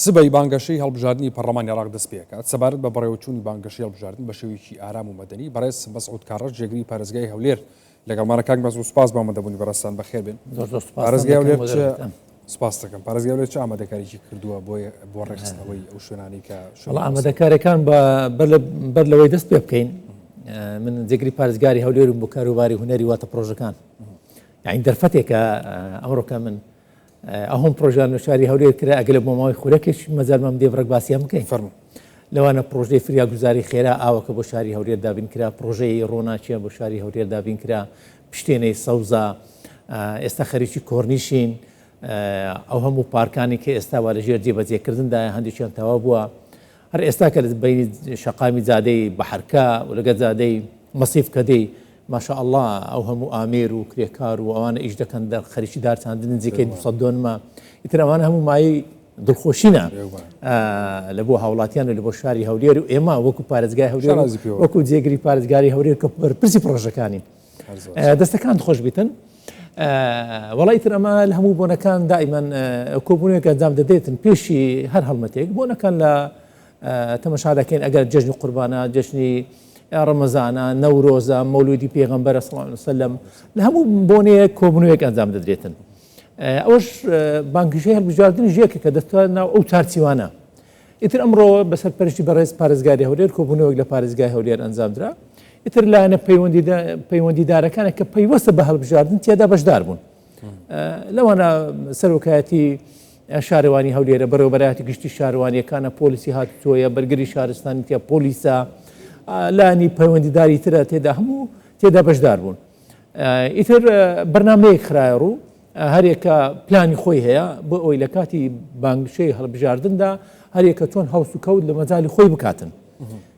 سبەی بانگەشەی هەڵبژاردننی پەرلەمانی عێراق دەست پێ دەکات سەبارەت بە بەڕێوەچوونی بانگەشەی هەڵبژاردن بە شێوەیەکی ئارام و مەدەنی بەڕێز مەسعود کاڕەش جێگری پارێزگای هەولێر لەگەڵمانە کاک مەسعود سوپاس بە ئامادەبوونی بەڕێستان بەخێر بێن. پارێزگای هەولێر سپاس دەکەم. پارێزگای هەولێر چ ئامادەکاریی کردووە بۆ ڕێخستنەوەی ئەو شوێنانی کە ئامادەکاریەکان بەر لەوەی دەست پێ بکەین. من جێگری پارێزگاری هەولێر بۆ کاروباری هونەری واتە پرۆژەکان یعنی دەرفەتێکە ئەمڕۆکە من ئەهم پرۆژان شاری هەولێر کرا ئەگەلە بۆ ماوەی خولەکێک مەزارمەم دێ ڕێک باسییان بکەین فەرموو لەوانە پرۆژەی فریا گوزاری خێرا ئاوەکە بۆ شاری هەولێر دابین کرا پرۆژەی ڕۆناچیە بۆ شاری هەولێر دابین کرا پشتێنەی سەوزە ئێستا خەریکی کۆرنیشین ئەو هەموو پارکانی کە ئێستا وا لەژێر جێبەجێکردندا هەندێکیان تەواو بووە هەر ئێستا کە بینی شەقامی زادەی بەحرکە و لەگە زادەی مەسیف کەدەی ماشاء الله ئەو هەموو ئامێر و کرێکار و ئەوانە ئیش دەکەن دەر خەریکی دارچاندن نزیکەی 200 دۆنمە ئیتر ئەوانە هەموو مای دڵخۆشینە لە بۆ هاوڵاتیان و لە بۆ شاری هەولێر و ئێمە وەکو پارێزگای هەولێر وەکو جێگری پارێزگاری هەولێر کە بەرپرسی پرۆژەکانی دەستەکان خۆش بیتن وەڵی ئیتر ئەمە لە هەموو بۆنەکان دائیمەن کۆبوونێک ئەنجام دەدێتن پێشی هەر هەڵمەتێک بۆنەکان لە تەمەشا دەکەین ئەگەر جەژنی قوربانە جەژنی ڕەمەزانە نەورۆزە مەولودی پێغەمبەرە صلی الله علیه وسلم لە هەموو بۆنەیەک کۆبوونەوەیەک ئەنجام دەدرێتن. ئەوەش بانگەشەی هەڵبژاردننی ژێکە کە دەستێتە ناو ئەو چارچیوانە. ئیتر ئەمڕۆ بەسەرپەرشتی بەڕێز پارێزگاری هەولێر کۆبوونەوەک لە پارێزگای هەولێر ئەنجامدرا. ئیتر لایەنە پەیوەندیدارەکانە کە پەیوەستە بە هەڵبژاردن تێدا بەشدار بوون. لەوانە سەرۆکایەتی شارەوانی هەولێرە بەڕێوەبەرایەتی گشتی شارەوانیەکانە پۆلیسی هاتوویە بەرگری شارستانی تیا پۆلیسە لانی پەیوەندیداری ترە تێدا هەموو تێدا بەشدار بوون. ئیتر بەرنامەیەک خرایە ڕوو هەرێکە پلانی خۆی هەیە بۆ ئەوی لە کاتی بانگشەی هەڵبژاردندا هەرێکە چۆن هەوس و کەوت لە مەجای خۆی بکاتن.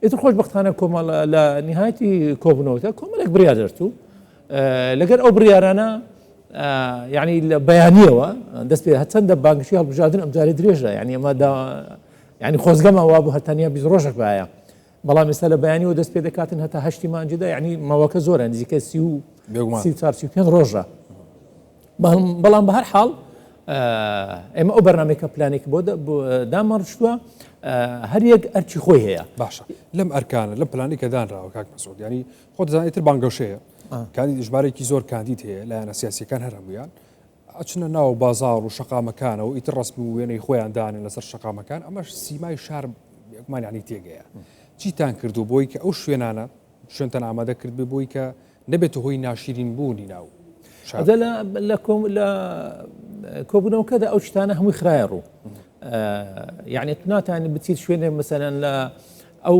ئیتر خۆشبەختانە کۆمەڵ لە نهایەتی کۆبوونەوەتە کۆمەڵێک بڕیار دەرچوو لەگەر ئەو بڕیارانە یعنی لە بەیانیەوە دەست پێ چەندە بانگشەی هەڵبژاردن ئەمجارێ درێژە یعنی ئەمە یعنی خۆزگەمە وا بوو هەرتانیا 20 ڕۆژێک بایە بەڵام ئێستا لە بەیانیەوە دەست پێ دەکاتن هەتا 8 مانجدا یعنی ماوەکە زۆرە نزیکە 34 ڕۆژە بەڵام بە هەر حاڵ ئێمە ئەو بەرنامێکە پلانێک بۆ دامەڕشتووە هەر یەک ئەرچی خۆی هەیە. باشە لەم ئەرکانە لەم پلانی کە دانراوە کاک مەسعود ینی خۆ دەزانێتتر بانگەشەیە کاندید ژمارەیەکی زۆر کاندید هەیە لایەنە سیاسیەکان هەر هەمویان ئەچنە ناو بازاڕ و شەقامەکانە و ئیتر ڕسم و وێنەی خۆیان دانێن لەسەر شەقامەکان ئەمەش سیمای شار یەکمان یعنی تێگەیە. چیتان کردو بۆی کە ئەو شوێنانە شوێنتان ئامادە کرد بێ بۆی کە نەبێت هۆی ناشرین بوونی ناو لە کۆبوونەوەکەدا ئەو شتانە هەمووی خرایە ڕوو یعنی ناتوانێت بچیت شوێنێ مەسەلەن لە ئەو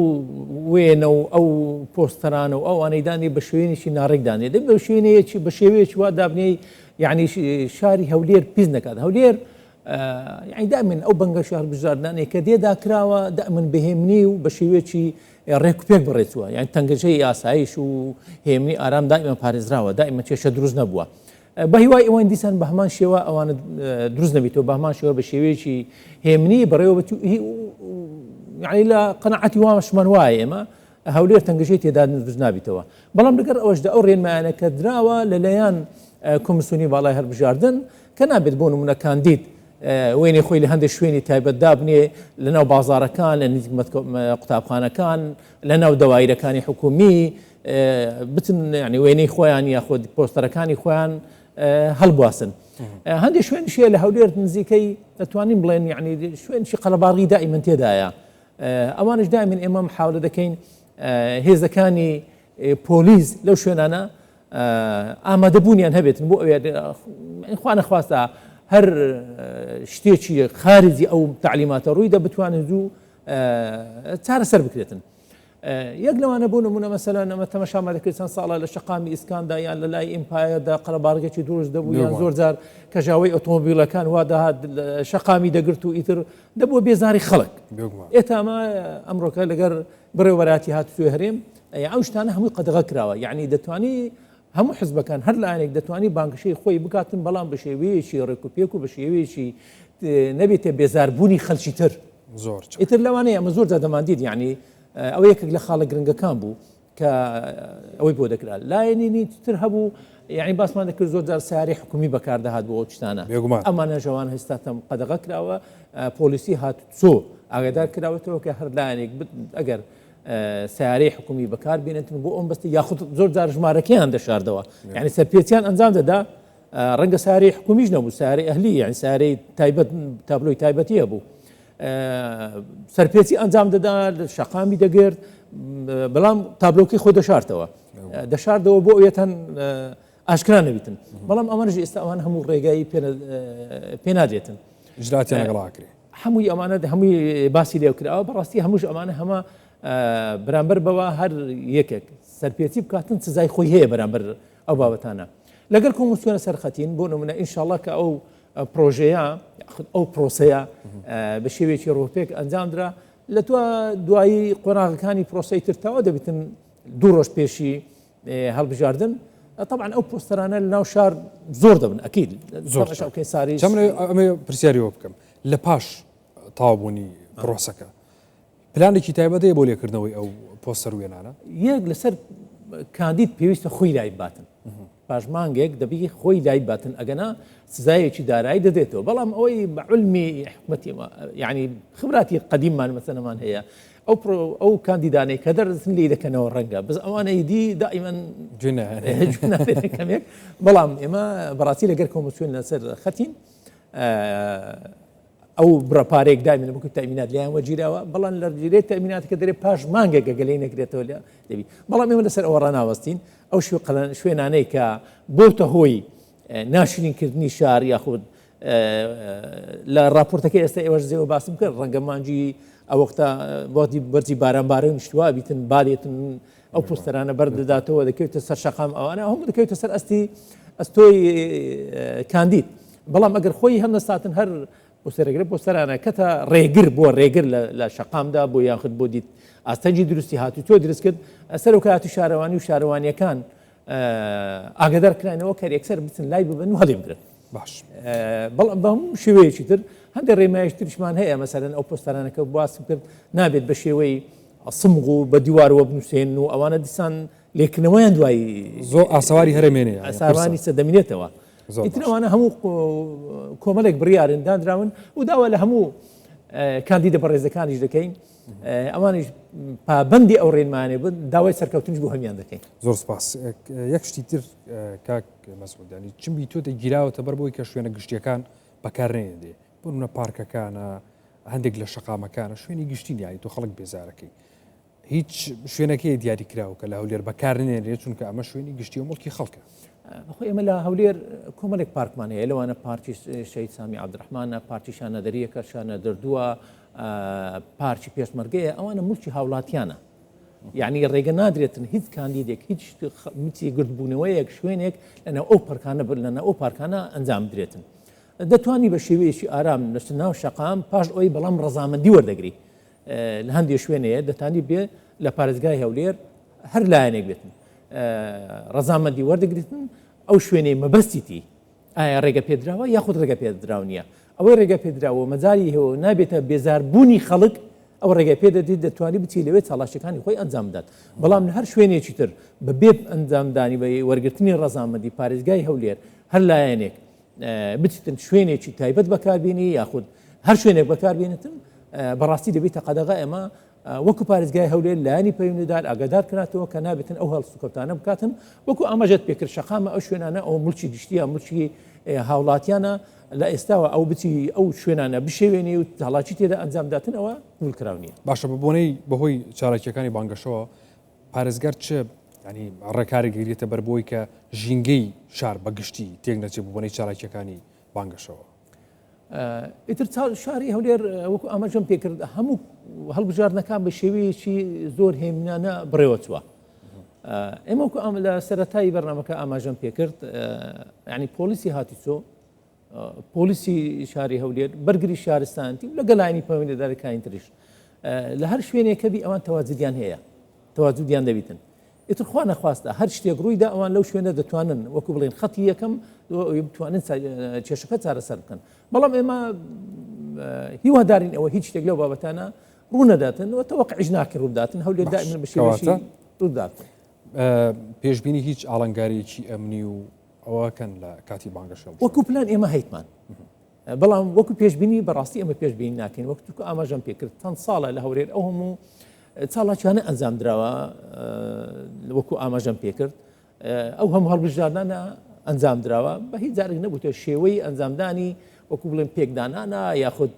وێنە و ئەو پۆستەرانە و ئەوانەیدانی بە شوێنێکی ناڕێکدانێت دەبێت بە شوێنەیەکی بە شێوەیەکی وا دابنێی یعنی شاری هەولێر پیس نەکات. هەولێر یعنی دائما ئەو بەنگەشی هەڵبژاردنانەیە کە دێدا کراوە دائما بەهێمنی و بە شێوەیەکی ڕێک و پێک بڕێتووە یعنی تەنگەشەی ئاسایش و هێمنی ئارام دائما پارێزراوە دائما کێشە دروست نەبووە بە هیوای ئەوەن دیسان بە هەمان شێوە ئەوانە دروست نەبیتەوە بە هەمان شێوە بە شێوەیەکی هێمنی بەڕێوەبەتی یعنی لە قەناعەتی وامەشمان وایە ئێمە هەولێر تەنگەشەی تێدا دروست نابیتەوە. بەڵام لەگەر ئەوەشدا ئەو ڕێنمایانە کە دراوە لەلایەن کۆمیسیۆنی باڵای هەڵبژاردن کە نابێت بۆ نمونە کاندید وێنێ خۆی لە هەندێک شوێنی تایبەت دابنێ لە ناو بازارەکان لە نزیک قوتابخانەکان لە ناو دەوایرەکانی حکومی بتن یعنی وێنەی خۆیان یاخۆ پۆستەرەکانی خۆیان هەڵبواسن. هەندێک شوێنشیە لە هەولێر نزیکەی دەتوانین بڵێن یعنی شوێنشی قەلەباڕی دائیمەن تێدایە ئەوانش دائیمەن ئێمە محاولە دەکەین هێزەکانی پۆلیس لەو شوێنانە ئامادەبوونیان هەبێتن بۆ ئەوێ خوا نەخواستە هەر شتێکی خارجی ئەو تعلیماتە ڕوویدا بتوانن زوو چارەسەر بکرێتن. یەک لەوانە بوو نمونە مەسەلەن ئەمە تەمەشامان دەکرد چەند ساڵە لە شەقامی ئیسکاندا یان لە لای ئیمپایەردا قەلەباڕێکی دروست دەبوو یان زۆر جار کەژاوەی ئۆتۆمۆبیلەکان وا دەهات شەقامی دەگرت و ئیتر دەبووە بێزاری خەڵک. ئێتا ئەمە ئەمڕۆکە لەگەر بڕێوەبەراتی هاتووە هەرێم ئەو شتانە هەمووی قەدەغە کراوە یعنی دەتوانی هەموو حزبەکان هەر لایەنێک دەتوانی بانگشەی خۆی بکاتن بەڵام بە شێوەیەکی ڕێک و پێک و بە شێوەیەکی نەبێتێ بێزاربوونی خەڵکی تر زۆر ئیتر لەوانەیە ئەمە زۆر دەماندید یعنی ئەو یەکێک لە خاڵە گرنگەکان بوو کە ئەوەی بۆ دەکرا لایەنی تر هەبوو یعنی باسمان دەکرد زۆر جار سیاری حکومی بەکاردەهات بۆ شتانە ئەمانە ژەوان هێستاتەم قەدەغە کراوە پۆلیسی هات چۆ ئاگادار کراوەتەوە کە هەر لایەنێک ئەگەر سیارەی حکومی بەکار بێنێتن بۆ ئەم بەستی یاخود زۆر جار ژمارەکەیان دەشاردەوە یعنی سەرپێچیان ئەنجام دەدا ڕەنگە سیارەی حکومیش نەبوو سیارەی ئەهلی یعنی سیارەی تایبەت تابلۆی تایبەتی هەبوو سەرپێچی ئەنجام دەدا شەقامی دەگرت بەڵام تابلۆکەی خۆ دەشاردەوە بۆ ئەوێتەن ئاشکرا نەبیتن بەڵام ئەمانش ئێستا ئەوان هەموو ڕێگایی پێنادرێتن ژراتیان لەگەڵاکرێ هەمووی ئەمانە هەمووی باسی لێو کراوە بەڕاستی هەمووش ئەمانە هەمە بەرامبەر بەوە هەر یەکێک سەرپێچی بکاتن سزای خۆی هەیە بەرامبەر ئەو بابەتانە لەگەر کۆمسیۆنە سەرخەتین بۆ نمونە ئینشاءڵڵا کە ئەو پرۆژەیە ئەو پرۆسەیە بە شێوێکی ڕۆپێک ئەنجامدرا لە دوایی قۆناغەکانی پرۆسەی ترتاوە دەبێتن 2 ڕۆژ پێشی هەڵبژاردن طبعا ئەو پۆستەرانە لە ناو شار زۆر دەبن ئەکید زۆر ساری ئەمە پرسیاریەوە بکەم لە پاش تاوابوونی پرۆسەکە پلانێکی تایبەتەیە بۆ لێکردنەوەی ئەو پۆستەر وێنانە یەک لەسەر کاندید پێویستە خۆی لای باتن پاش مانگێک دەبی خۆی لای باتن ئەگەنا سزایەکی دارایی دەدێتەوە بەڵام ئەوەی بەعلمی حکومەتی یعنی خبراتی قەدیممان مەسەلەمان هەیە ئەو کاندیدانەی کە دەرزن لێ دەکەنەوە ڕەنگە بەس ئەوانەی دی دائیمەن کەمێک بەڵام ئێمە بەڕاستی لەگەر کۆمسیۆن لەسەر خەتین ئەو بڕەپارێک دامینە بکو تەمینات لیان وەگیراوە بەڵام لە جێرەی تەمیناتی کە دەرێ پاش مانگێک گەلەی نەکرێتەوە لە دەبی بەڵام ئێمە لەسەر ئەوە ڕناوەستین ئەو شوێنانەی کە بۆتە هۆی ناشرینکردنی شار یاخود لە راپۆرتەکەی ئێستا ئێوەش زێوە باسم کرد ڕەنگە مانجی ئەوەختە بۆتی بەرجی باران شتوا بیتن بادێتن ئەو پۆستەرانە بەردەداتەوە دەکەوێتە سەر شەقام ئەوانە هەموو دەکەوێتە سەر ئەستۆی کاندید بەڵام ئەگەر خۆی هەم نەستاتن هەر پۆستەرەگرێت پۆستەرانە کەتە ڕێگر بۆ ڕێگر لە شەقامدا بۆ یاخود بۆ دیت ئاستەنجی دروستی هاتوو تۆ دروست کرد ئەسەر و کاتی شارەوانی و شارەوانیەکان ئاگادار کرانەوە کە یەکسەر بچن لای ببن و هەڵێ بگرن باش بەڵام بە هەموو شێوەیەکی تر هەندێک ڕێمایشتریشمان هەیە مەسەرەن ئەو پۆستەرانەکە باسم کرد نابێت بە شێوەی سمغ و بە دیوارەوە بنووسێن و ئەوانە دیسان لێکردنەوەیان دوایی زۆر ئاسەواری هەرێمێنێ ئاساوانی سەردەمێنێتەوە ئیترەوانە هەموو کۆمەڵێک بڕیارن دانراون و داوا لە هەموو کاندیدە بەڕێزەکانیش دەکەین ئەوانش پابەندی ئەو ڕێنمانێ بن داوای سەرکەوتنش بۆ هەمیان دەکەین زۆر سپاس یەک شتی تر کاک مەسعودانی چمبی تۆ دەگیراوەتە بەر بۆی کە شوێنە گشتیەکان بەکارنێنێ بۆ نمونە پارکەکانە هەندێک لە شەقامەکانە شوێنی گشتین یانی تۆ خەڵک بێزارەکەی هیچ شوێنەکەی دیاری کراوە کە لە هەولێر بەکارنێنێت چونکە ئەمە شوێنی گشتی و مڵکی خەڵکە بەخۆی ئێمە لە هەولێر کۆمەڵێک پارکمان هەیە لەوانە پارکی شەید سامی عەبدوڕەحمانە پارکی شانەدەریەکە شانە دەردووە پارکی پێشمەرگەیە ئەوانە مڵکی هاوڵاتیانە یعنی ڕێگە نادرێتن هیچ کاندیدێک هیچ میچی گردبوونەوەیەک شوێنێک لەناو ئەو پارکانە لەناو ئەو پارکانە ئەنجام درێتن دەتوانی بە شێوەیەکی ئارام لەچ ناو شەقام پاش ئەوی بەڵام ڕەزامەندی وەردەگری لە هەندێک شوێنەیە دەتانی بێ لە پارێزگای هەولێر هەر لایەنێک بێتن ڕەزامەندی وەردەگریتن ئەو شوێنەی مەبەستیتی ئایا ڕێگە پێدراوە یاخود ڕێگە پێدراو نییە ئەوەی ڕێگە پێدراوە مەجای هەوە نابێتە بێزاربوونی خەڵک ئەو ڕێگە پێدەدیت دەتوانانی بچی لەوێ چاڵاشەکانی خۆی ئەنجام بدات بەڵام لە هەر شوێنێکی تر بە بێ ئەنجامدانی بە وەرگرتنی ڕەزامەندی پارێزگای هەولێر هەر لایەنێک بچیتن شوێنێکی تایبەت بەکاربیێنی یاخود هەر شوێنێک بەکاربیێنێتن بەڕاستی دەبێتە قەدەغا ئێمە وەکو پارێزگای هەولێر لایانی پەیوەندیدار ئاگادار کاتەوە کە نابێتن ئەو هەڵسوکەوتانە بکاتن وەکو ئاماژەت پێکرد شەقامە ئەو شوێنانە ئەو مڵکی گشتیە مڵکی هاوڵاتیانە لە ئێستاوە ئەو بچی ئەو شوێنانە بشێوێنێ و هەڵاکی تێدا ئەنجامداتنەوە هولکراونیە باشە بۆنەی بەهۆی چالاکیەکانی بانگەشەوە پارێزگار چ ینی ڕێکاری گریێتە بەر بۆی کە ژینگەی شار بەگشتی تێک نەچێت بۆنەی چالاکیەکانی بانگەشەوە ئیتر شاری هەولێر وەکو ئاماژەم پێکرد هەموو هەڵبژاردنەکان بە شێوەیەکی زۆر هێمنانە بڕێوە چووە ئێمە وەکو ئەم لە سەرەتایی بەرنامەکە ئاماژەم پێکرد ینی پۆلیسی هاتیچۆ پۆلیسی شاری هەولێر بەرگری شارستانتی و لەگەڵ لاینی پەیوەندیدارەکانی تریش لە هەر شوێنێکە بی ئەوان تەواجودیان هەیە تەواجودیان دەبیتن ئیتر خوا نەخواستە هەر شتێک ڕوویدا ئەوان لەو شوێنە دەتوانن وەکو بڵێن خەتی یەکەم بتوانن کێشەکە چارەسەر بکەن بەڵام ئێمە هیوادارین ئەوە هیچ شتێک لەو بابەتانە ڕوو نەداتن و تەوەقعیش ناکرد ڕووداتن هەولێر دائیمەن بە شێوەیەکی ڕووداکەن. پێشببینی هیچ ئاڵنگارێکی ئەمنی و ئەوەکەن لە کاتی بانگەشە وەکو پلان ئێمە هەیتمان بەڵام وەکو پێشببینی بەڕاستی ئەمە پێشببینی ناکەین وەکو ئاماژەم پێکرد چەند ساڵە لە هەورێر ئەو هەموو چاڵاکیانە ئەنجام درراوە وەکو ئاماژەم پێکرد ئەو هەموو هەڵبژاردانە ئەنجام درراوە بە هیچ جارێک نەبووتە شێوەی ئەنجامدانی وەکو بڵێن پێکدانانە یاخود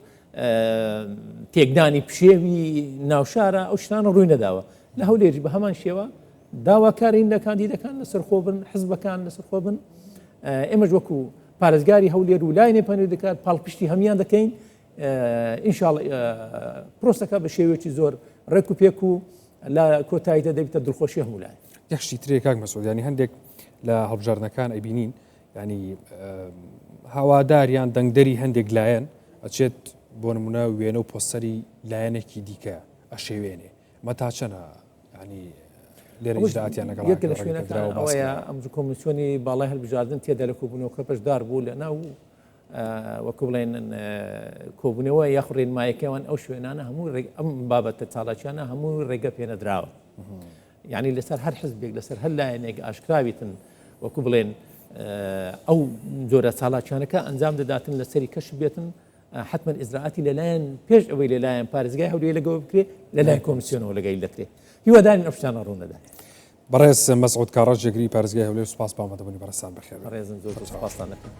تێکدانی پشێوی ناوشارە ئەو شتانە ڕووی نەداوە لە هەولێری بە هەمان شێوە داواکارین لە کاندیدەکان لەسەر خۆ بن حزبەکان لەسەر خۆ بن ئێمەش وەکو پارێزگاری هەولێر و لای نێپەنێ دەکات پاڵپشتی هەمیان دەکەین ئینشاڵڵ پرۆستەکە بە شێوەیەکی زۆر ڕێک و پێک و لە کۆتاییدا دەبێتە دڵخۆشی هەموو لای یەخشی ترێک کاک مەسعود ینی هەندێک لە هەڵبژاردنەکان ئەبینین ینی هاواداریان دەنگدەری هەندێک لایەن ئەچێت بۆ نمونە وێنە و پۆستەری لایەنێکی دیکە ئەشێوێنێ مەتا چەنە ینی لێرە ئیجراتیان لەگەڵ یەک لە شوێنەکان ئەوەیە ئەم کۆمیسیۆنی باڵای هەڵبژاردن تێدا لە کۆبوونەوەکە بەشدار بوو لە ناو وەکو بڵێن کۆبوونەوە یاخ ڕێنمایەکەوان ئەو شوێنانە هەموو ئەم بابەتە چاڵاکیانە هەموو ڕێگە پێنەدراوە یعنی لەسەر هەر حزبێک لەسەر هەر لایەنێک ئاشکراویتن وەکو بڵێن ئەو جۆرە چاڵاکیانەکە ئەنجام دەداتن لەسەری کەش بێتن حتمما ئیزراعاتی لەلایەن پێش ئەوەی لەلایەن پارێزگای هەولێر لەگەڵ بکرێت لەلایەن کۆمیسیۆنەوە لەگەی دەکرێت هیوادارین ئەو شتانە ڕوونەدا بەڕێز مەسعود کاڕەجێگری پارێزگای هەولێر سوپاس بامەدەبوونی بەڕێستان بەخێر ڕێزم زۆر سوپاسان دەکەم.